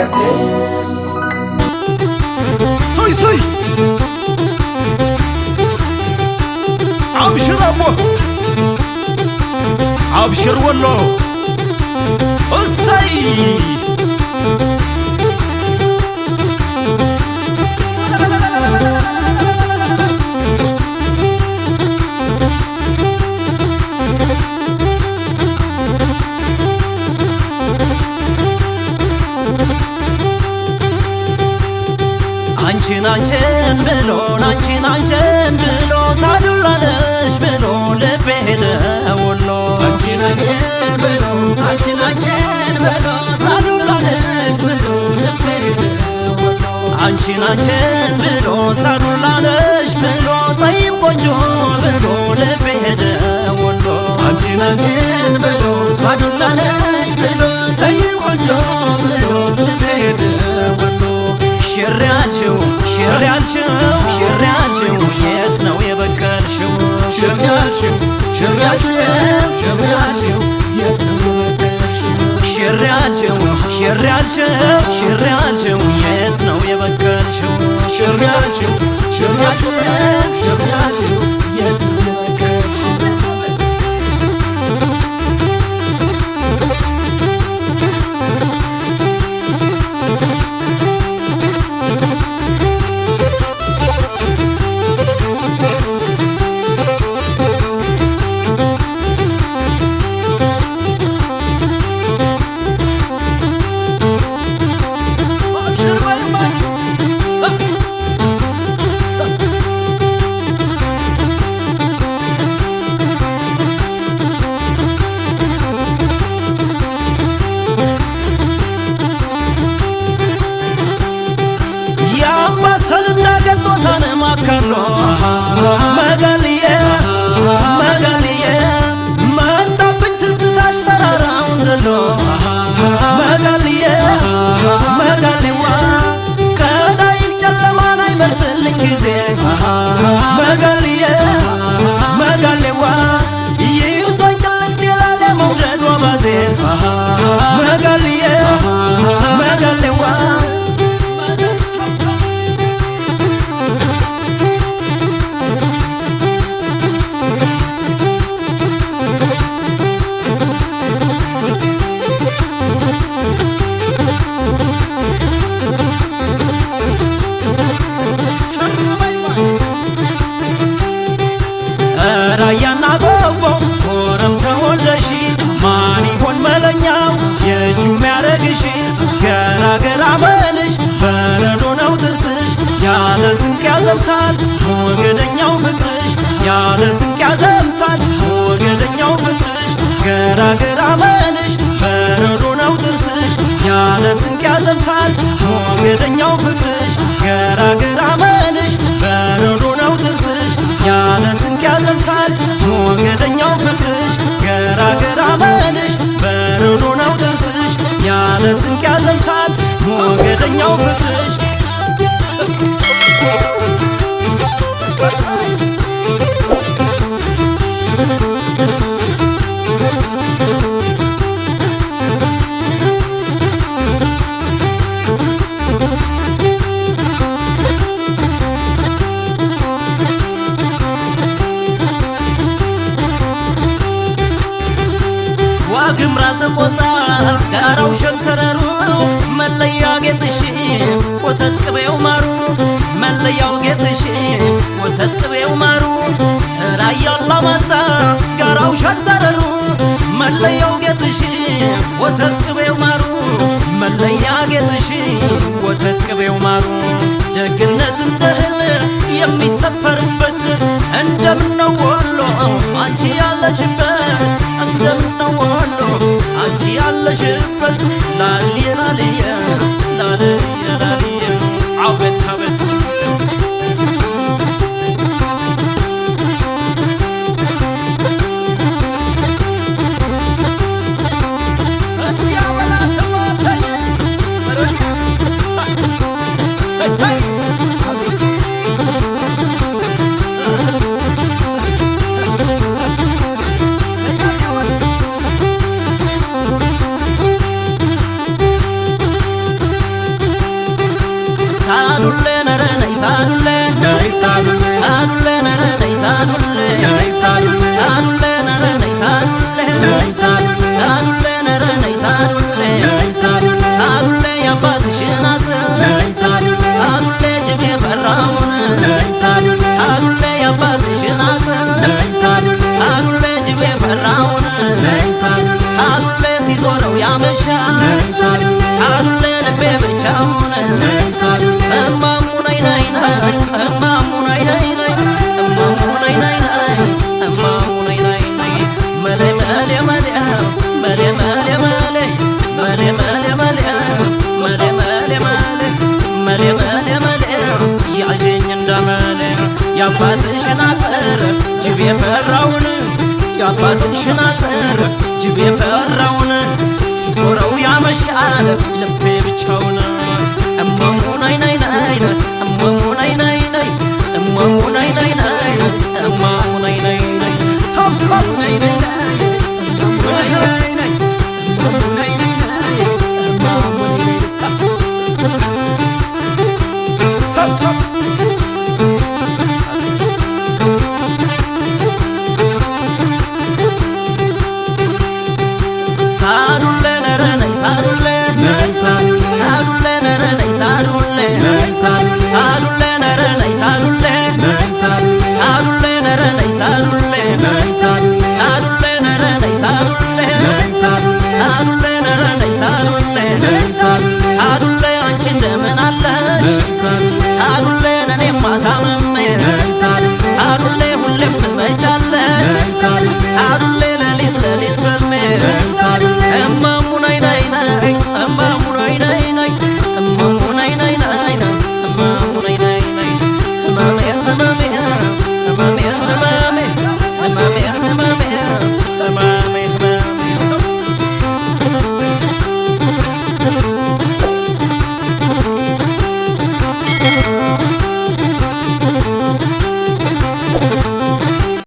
አዲስ ሶይ አብሽር አቦ አብሽር ወሎ እሰይ አንቺን አንቺን ብሎ ሳዱላነሽ ብሎ ልቤ ሄደ ወሎ አንቺን ብሎ ሳዱላነሽ ብሎ ልቤ ሄደ ወሎ አንቺን ብሎ ሳዱላነሽ ብሎ ጠይም ቆንጆ ብሎ ልቤ ሄደ ወሎ አንቺን ብሎ ሳዱላነሽ ብሎ ጠይም ቆንጆ ብሎ ልቤ ሄደ ወሎ ሽሪያልሽው የት ነው የበቀልሽው? ሽሪያልሽው የት ነው የበቀልሽው? ሽሪያልሽው የት ነው የበቀልሽው? ሽሪያልሽው የት ነው የበቀልሽው? ማካሎ መጋልዬ መጣብኝ ትዝታሽ ተራራውን ዘሎ መጋልዋ ቀዳይል ጨለማን አይመርጥልኝ ጊዜ መጋልዋ ይዞኝ ጭልጥ ይላል የመውደዷ ባዜ መጋልዋ ራያና ጎቦ ኮረም ተወልደሽ ማን ይሆን መለኛው የእጁ ሚያረግሽ ገራገር አመልሽ በረዶ ነው ጥርስሽ ያለ ስንቅ ያዘምታል ሞገደኛው ፍቅርሽ ያለ ስንቅ ያዘምታል ሞገደኛው ፍቅርሽ ገራገር አመልሽ በረዶ ነው ጥርስሽ ያለ ስንቅ ያዘምታል ሞገደኛው ፍቅርሽ ገራገር አመልሽ በረዶ ነው ጥርስሽ ያለ ስንቅ ያዘምታል ሞገደኛው ፍቅርሽ ገራገር አመልሽ በረዶ ነው ጥርስሽ ያለ ስንቅ ያዘምታል ሞገደኛው ፍቅርሽ ዋግምራ ሰቆጣ ጋራው ሸንተረሩ መለያ ጌጥሽ ወተት ቅቤው ማሩ መለያው ጌጥሽ ወተት ቅቤው ማሩ ራያ አላማጣ ጋራው ሸንተረሩ መለያው ጌጥሽ ወተት ቅቤው ማሩ መለያ ጌጥሽ ወተት ቅቤው ማሩ ደግነት እንደህል የሚሰፈርበት እንደምነው ወሎ አንቺ ያለሽበት እንደምነው ወሎ አንቺ ያለሽበት ላልየ አቤት አቤት ሳዱሌ ሳዱሌ ነረ ነይ ሳዱሌ ሳዱሌ ነረ ነይ ሳዱሌ ሳዱሌ የአባትሽን አጥር ሳዱሌ ጅብ የፈራውን ሳዱሌ የአባትሽን አጥር ሳዱሌ ጅብ የፈራውን ሳዱሌ ሲዞረው ያመሻል ሳዱሌ ልቤ ብቻውን እማሙ ነይ ነይ ነይ እማሙ ነይ ነይ ነይ እማሙ ነይ ነይ ነይ እማሙ ነይ ነይ ነይ መሌ መሌ መሌ መሌ መሌ መሌ መሌ መሌ መሌ መሌ መሌ መሌ መሌ መሌ ያዥኝ እንዳመሌ የአባትሽን አጥር ጅብ የፈራውን የአባትሽን አጥር ጅብ የፈራውን ሲዞረው ያመሻል ልቤ ብቻውን እማሙ ነይ ነይ ነይ እማሙ ነይ ነይ ነይ እማሙ ነይ ነይ ነይ እማሙ ነይ ነይ ነይ ሰብሰብ ነይ ነይ ነይ እማሙ ነይ ነይ ነይ እማሙ ነይ ነይ ነይ እማሙ ነይ ነይ ሰብሰብ ሳዱሌ ነረ ነይ ሳዱሌ ሳዱሌ ነረ ነይ ሳዱሌ ሳዱሌ ነረ ነይ ሳዱሌ ሳዱሌ ነረ ነይ ሳዱሌ ሳዱሌ ነረ ነይ ሳዱሌ ሳዱሌ ነረ ነይ ሳዱሌ